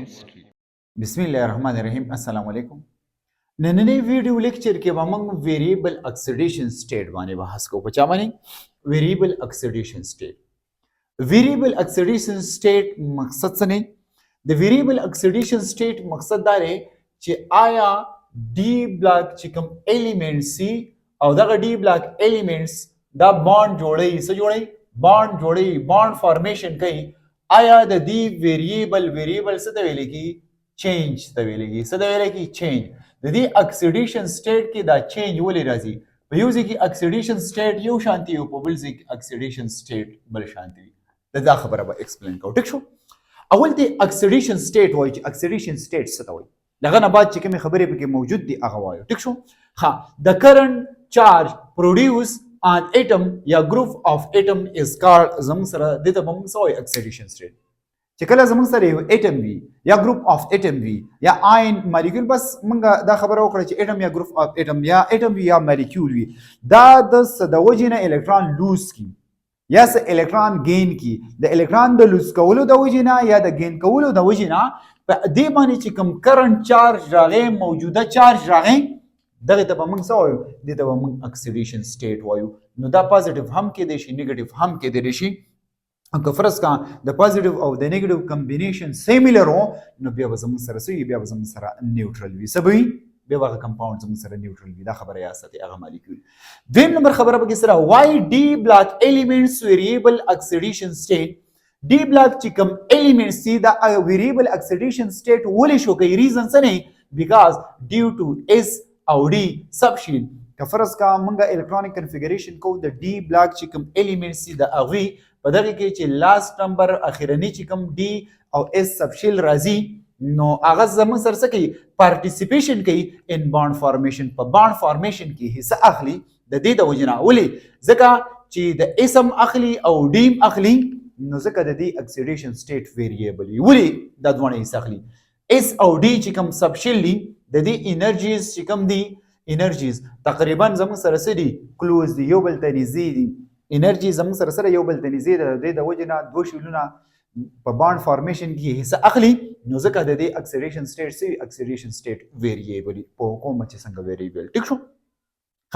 बिस्मिल्लाहिर्रहमानिर्रहीम अस्सलाम वालेकुम। नन्हे वीडियो लेक्चर के वमंग वेरिएबल ऑक्सीडेशन स्टेट वाने बहस को बचा माने variable oxidation state. Variable oxidation state मकसद सने द वेरिएबल ऑक्सीडेशन स्टेट मकसद दारे कि आया डी ब्लॉक चिकम एलिमेंट सी और दा डी ब्लॉक एलिमेंट्स दा बॉन्ड जोड़े से जोड़े बॉन्ड जोड़े बॉन्ड फॉर्मेशन कई आया द दी वेरिएबल से तवेले की चेंज तवेले की सदवेले की change the the oxidation state की दा चेंज वले राजी पयूजी की ऑक्सीडेशन स्टेट यो शांति हो पबल्स की ऑक्सीडेशन स्टेट बल शांति दा खबर अब एक्सप्लेन को ठीक शो اول ती oxidation state وای چې oxidation state څه ته وای دغه نه بعد چې کوم خبرې پکې موجود دي هغه وایو ټیک شو ها the current charge produced on atom یا group of atom is called زموږ سره د ته موږ سوې oxidation state چې کله زموږ سره یو اټم وي یا group of atom وي یا آین مالیکول بس موږ دا خبره وکړه چې اټم یا group of atom یا اټم وي یا مالیکول وي دا د وجنه الکترون لوز کی یا س الکترون گین کی د الکترون د لوز کولو د وجنه یا د گین کولو د وجنه په دې باندې چې کوم کرنٹ چارج راغی موجوده چارج راغی دغه ته موږ څه وایو دې ته موږ اکسیډیشن سټیټ وایو نو دا پازیټیو هم کې دی شي نیگیټیو هم کې دی شي که فرض کا د پازیټیو او د نیگیټیو کمبینیشن سیمیلر هو نو بیا به زموږ سره سوی بیا به زموږ سره نیوټرل وي سبوي بیا هغه کمپاوند زموږ سره نیوټرل وي دا خبره یا ساتي هغه مالیکول دیم نمبر خبره به سره وای D block elements variable oxidation state D block چې کوم elements دي دا variable oxidation state ولې شو کوي ریزن څه نه بیکاز ډیو ټو اس او डी سبشیل که فرض کا مونږه الکترونیک کنفیګریشن کو د D block چې کوم elements دي دا اغوي په دغه کې چې لاست نمبر اخرنی چې کوم डी او اس سبشیل راځي نو هغه زموږ سره څه کوي پارټیسیپیشن کوي ان بانډ فارمیشن په بانډ فارمیشن کې حصہ اخلي د دې د وجنه ولې ځکه چې د اسم اخلي او ډیم اخلي نو ځکه د دې اکسیډیشن سټیټ ویریبل ولې د دوه حصہ اخلي اس او ډی چې کوم سبشیل دي د دې انرژیز چې کوم دي انرژیز تقریبا زموږ سره سړي کلوز دي یو بل ته نږدې دي انرژي زموږ سره یو بل ته نږدې ده د وجنه دوه شیلونه په بانډ فارمیشن کې حصہ اخلي نو ځکه د دې اکسیډیشن سټیټ سي اکسیډیشن سټیټ ویریبل په کوم چې څنګه ویریبل ټیک شو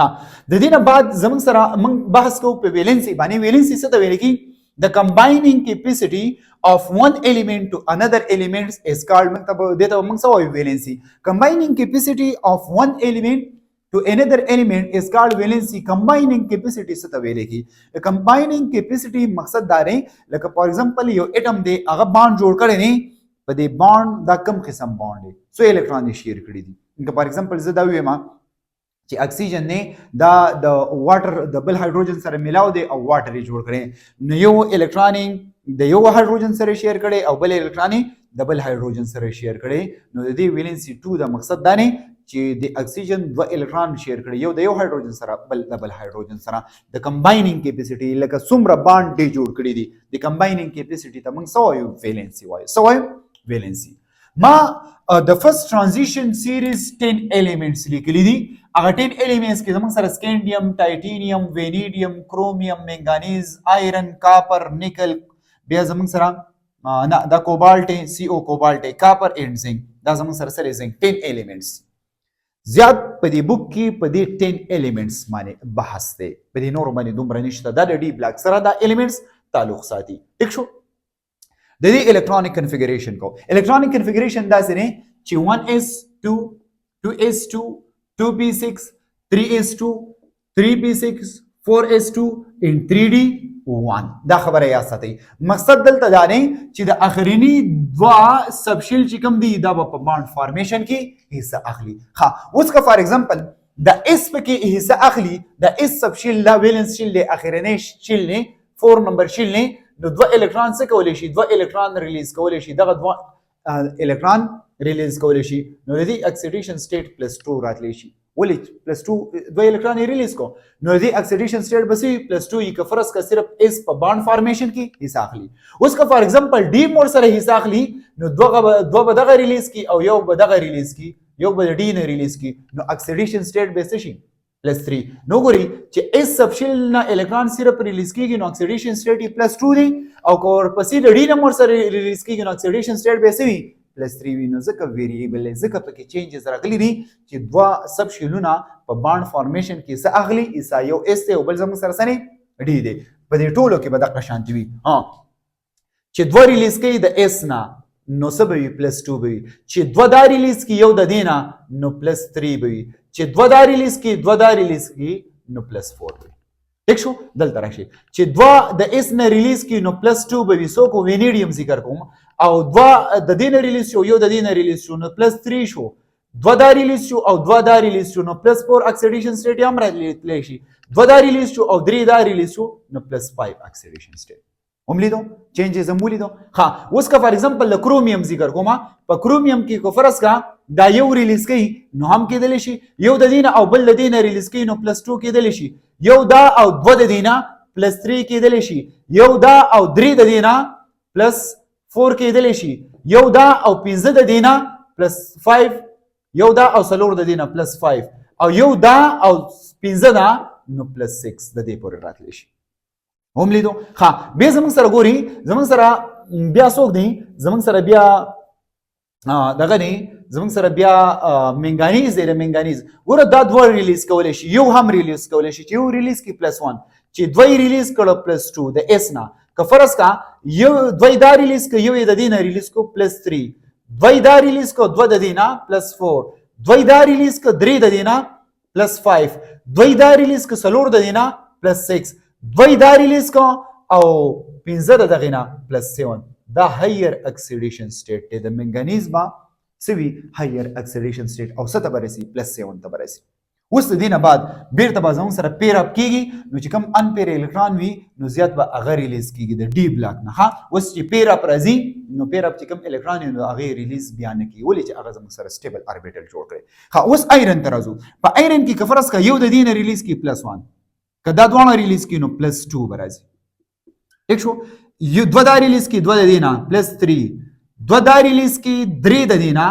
ها د دې نه بعد زموږ سره موږ بحث کوو په ویلنسي باندې ویلنسي څه ته ویل کی the combining capacity of one element to another element is called مطلب دته موږ څه وایو ویلنسي combining capacity of one element to another element is called valency combining capacity څه ته ویل کی combining capacity مقصد دا دی لکه فار ایگزامپل یو اټم دی هغه بانډ جوړ کړي نه په دې بانډ دا کم قسم بانډ دی سو الکترون یې شیر کړي دي لکه فار ایگزامپل زه دا وایم چې اکسیجن نه دا د واټر د بل هایدروجن سره ملاو دی او واټر یې جوړ کړي نو یو الکترون د یو هایدروجن سره شیر کړي او بل الکترون د بل هایدروجن سره شیر کړي نو د دې ویلنسي 2 د مقصد دا نه چې د اکسیجن دو الکترون شیر کړي یو د یو هایدروجن سره بل د بل هایدروجن سره د کمباینینګ کیپیسټي لکه څومره باند دی جوړ کړي دي د کمباینینګ کیپیسټي ته موږ سوایو ویلنسي وایو سوایو ویلنسي ما د فرست ترانزیشن سیریز 10 ایلیمنټس لیکلي دي هغه 10 ایلیمنټس کې زموږ سره سکینډیم ټایټینیم وینیډیم کرومیم منګانیز آیرن کاپر نیکل بیا زموږ سره نه دا کوبالټ سی او کوبالټ کاپر اینڈ زنک دا زموږ سره سره زنک 10 ایلیمنټس زیات په دې بوک کې په دې 10 ایلیمنټس باندې بحث دی په دې نور باندې دومره نشته دا د D block سره دا ایلیمنټس تعلق ساتي ٹھیک شو د دې الکترونیک کنفیګریشن کو الکترونیک کنفیګریشن دا سره چې 1s2 2s2 2p6 3s2 3p6 4s2 ان 3d1 دا خبره یا ساتي مقصد دلته دا نه چې د اخرینی دوا سبشیل چې کوم دی دا په بانډ فارمیشن کې حصہ اخلي ها اوس کا فار ایگزامپل د اس په کې حصہ اخلي د اس سبشیل لا ویلنس شیل د اخرینی شیل نه 4 نمبر شیل نه نو دوا الکترون څه کولای شي دوا الکترون ریلیز کولای شي دغه دوا الکترون ریلیز کولای شي نو د دې اکسیډیشن سټیټ +2 راتلی شي ولې +2 دوا الکترون ریلیز کو نو د دې اکسیډیشن سټیټ بسې +2 یې کفرس کا صرف اس په بانډ فارمیشن کې حصہ اخلي اوس کا فار ایگزامپل डी مور سره حصہ اخلي نو دوه به دغه ریلیز کی او یو به دغه ریلیز کی یو به डी نه ریلیز کی نو اکسیډیشن سټیټ به څه شي +3 نو ګوري چې اس سبشیل نه الکترون صرف ریلیز کیږي نو اکسیډیشن سټیټ +2 دی او کور پسې د डी نمبر سره ریلیز کیږي نو اکسیډیشن سټیټ به څه وي پلس 3 وي نو ځکه ویریبل ځکه پکې چینجز راغلي دي چې دوه سب شیلونه په بانډ فارمیشن کې څه اخلي ایسا یو اس دی او بل زموږ سره سره ډي دی په دې ټولو کې به دغه شانتي وي چې دوه ریلیز کوي د اس نه نو څه به وي پلس 2 به وي چې دوه دا ریلیز کوي یو د دې نه نو پلس 3 به وي چې دوه دا ریلیز کوي دوه دا ریلیز کوي نو پلس 4 به وي ٹھیک شو دلته راشي چې دوه د اس نه ریلیز کوي نو پلس 2 به وي سو کو وینیډیم ذکر کوم او دوه د دې نه ریلیز شو یو د دې نه ریلیز شو نو پلس 3 شو دوه دا ریلیز شو او دوه دا ریلیز شو نو پلس 4 اکسیډیشن سټیټ هم راتلی شي دوه دا ریلیز شو او درې دا ریلیز شو نو پلس 5 اکسیډیشن سټیټ هم لیدو چینجز هم ولیدو ها اوس که فار ایگزامپل د کرومیوم ذکر کوم په کرومیوم کې کو فرض کا دا یو ریلیز کوي نو هم کېدلی شي یو د دې نه او بل د دې نه ریلیز کوي نو پلس 2 کېدلی شي یو دا او دوه د دې نه پلس 3 کېدلی شي یو دا او درې د دې نه پلس 4 کېدلی شي یو دا او پنځه د دې نه پلس 5 یو دا او څلور د دې نه پلس 5 او یو دا او پنځه دا نو پلس 6 د دې پورې راتلی شي هم لیدو ها بیا زمونږ سره ګوري زمونږ سره بیا څوک دی زمونږ سره بیا دغه دی زمونږ سره بیا منګانیز دی د منګانیز ګوره دا دوه ریلیز کولی شي یو هم ریلیز کولی شي چې یو ریلیز کړي پلس 1 چې دوی ریلیز کړه پلس 2 د اس نه که فرض کا یو دوی دا ریلیز کړه یو یې د دې نه ریلیز کړه پلس 3 دوی دا ریلیز کړه دوه د دې نه پلس 4 دوی دا ریلیز کړه درې د دې نه پلس 5 دوی دا ریلیز کړه څلور د دې نه پلس 6 دوی دا ریلیز کا او پنځه د دغه نه پلس 7 دا هایر اکسیډیشن سټیټ دی د منګانیز با سوي هایر اکسیډیشن سټیټ او څه ته برسي پلس 7 ته برسي اوس د دې نه بعد بیرته به زموږ سره پیر اپ کیږي نو چې کوم ان پیر الکترون وي نو زیات به هغه ریلیز کیږي د ډي بلاک نه ها اوس چې پیر اپ راځي نو پیر اپ چې کوم الکترون نو هغه ریلیز بیان کوي ولې چې هغه زموږ سره سټیبل اوربیټل جوړ کړي ها اوس آیرن ته راځو په آیرن کې کفرس کا یو د دې نه ریلیز کی پلس 1 کدا دوه ریلیز کی نو پلس 2 برازي ٹھیک شو یو دوه دا ریلیز کی دوه د دې نه پلس 3 دوه دا ریلیز کی درې د دې نه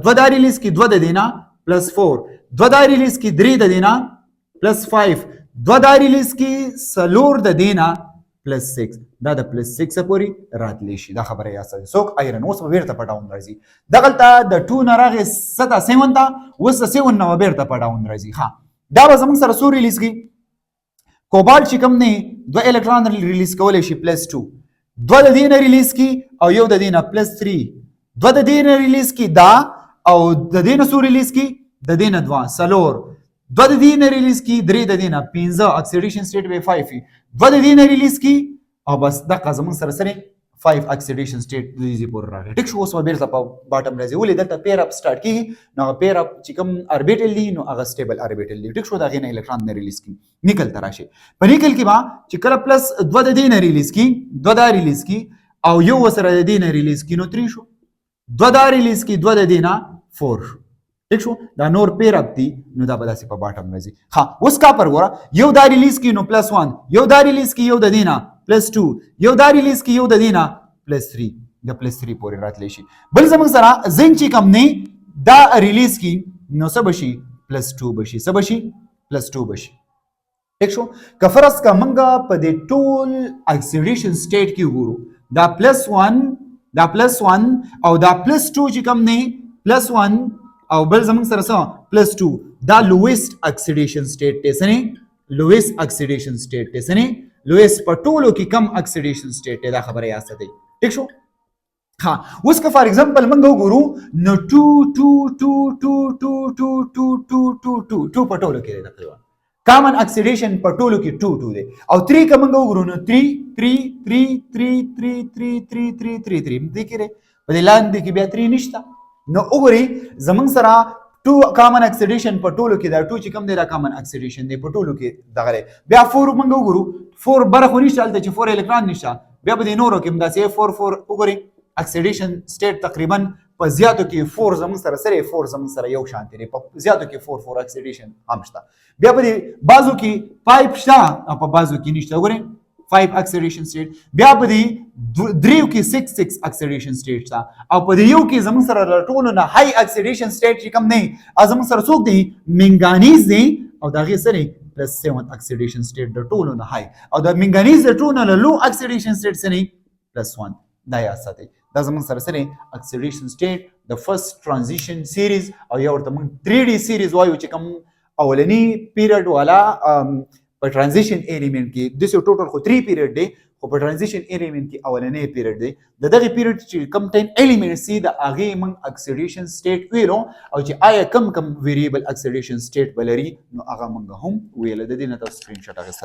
دوه دا ریلیز کی دوه د دې نه پلس 4 دوه دا ریلیز کی درې د دې نه پلس 5 دوه دا ریلیز کی څلور د دې نه پلس 6 دا د پلس 6 پورې راتلی شي دا خبره یا څه څوک آیرن اوس بیرته پټاون راځي دغلته د 2 نه راغی 7 ته اوس 7 نه بیرته پټاون راځي ها دا به زموږ سره سو ریلیز کی کوبالت چې کوم نه دوه الکترون ریلیز کولی شي پلس 2 دوه د دې نه ریلیز کی او یو د دې نه پلس 3 دوه د دې نه ریلیز کی دا او د دې نه سو ریلیز کی د دې نه دوه څلور دوه د دې نه ریلیز کی درې د دې نه پنځه اکسیډیشن سټیټ به 5 دوه د دې نه ریلیز کی او بس دغه زموږ سره سره 5 اکسیډیشن سټیټ د دې پورې راغی ټیک شو اوس به بیرته په باټم راځي ولې دلته پیر اپ سٹارټ کیږي نو پیر اپ چې کوم اوربیټل دی نو هغه سټیبل اوربیټل دی ټیک شو دا غینه الکترون نه ریلیز کی نکل تراشي په نکل کې با چې کله پلس 2 د دې نه ریلیز کی 2 دا ریلیز کی او یو وسره د دې نه ریلیز کی نو 3 شو 2 دا ریلیز کی 2 د دې نه 4 شو ٹھیک شو دا نور پیر اپ دی نو دا به داسې په باټم راځي ها اوس کا پر ګوره یو دا ریلیز کی نو پلس 1 یو دا ریلیز کی یو د دې نه پلس 2 یو دا ریلیز کی یو د دې نه پلس 3 د پلس 3 پورې راتلی شي بل زموږ سره زنګ چې کم نه دا ریلیز کی نو څه بشي پلس 2 بشي څه بشي پلس 2 بشي ٹھیک شو که فرض کا منګه په دې ټول اکسیډیشن سټیټ کې وګورو دا پلس 1 او دا پلس 2 چې کم نه پلس 1 او بل زموږ سره څه پلس 2 دا لویسټ اکسیډیشن سټیټ دی سنه لویسټ اکسیډیشن سټیټ دی سنه لویسټ په ټولو کې کم اکسیډیشن سټیټ دی دا خبره یاد ساتئ ٹھیک شو ها اوس که فار ایگزامپل موږ وګورو نو 2 په ټولو کې دی تقریبا کامن اکسیډیشن په ټولو کې 2 دی او 3 که موږ وګورو نو 3 دې کې په دې لاندې کې بیا 3 نشته نو وګورئ زموږ سره 2 کامن اکسیډیشن په ټولو کې دا 2 چې کوم دی دا کامن اکسیډیشن دی په ټولو کې دغه بیا 4 موږ وګورو 4 برخه نشته هلته چې 4 الکترون نشته بیا به د نورو کې همداسې 4 وګورئ اکسیډیشن سټیټ تقریبا په زیاتو کې 4 زموږ سره 4 زموږ سره یو شانتي دی په زیاتو کې 4 اکسیډیشن هم شته بیا په دې بازو کې 5 شته او په بازو کې نشته وګورئ 5 اکسیډیشن سټیټ بیا په دې دریو کې 6 اکسیډیشن سټیټ شته او په دې یو کې زموږ سره ټولو نه هاي اکسیډیشن سټیټ چې کم نه زموږ سره څوک دی منګانیز دی او دا غي سره پلس 7 اکسیډیشن سټیټ د ټولو نه هاي او د منګانیز د ټولو نه لو اکسیډیشن سټیټ سره پلس 1 دا یا ساتي دا زموږ سره سره اکسیډیشن سټیټ د فرست ترانزیشن سیریز او یا ورته موږ 3D سیریز وایو چې کوم اولنی پیریډ والا په ترانزیشن ایلیمنت کې د څه ټوټل خو 3 پیریډ دی خو په ترانزیشن ایلیمنت کې اولنی پیریډ دی د دغه پیریډ چې کم 10 ایلیمنت سي د هغه موږ اکسیډیشن سټیټ ویلو او چې آیا کم ویریبل اکسیډیشن سټیټ بلري نو هغه موږ هم ویل د دې نه تاسو سکرین شاټ اخیستل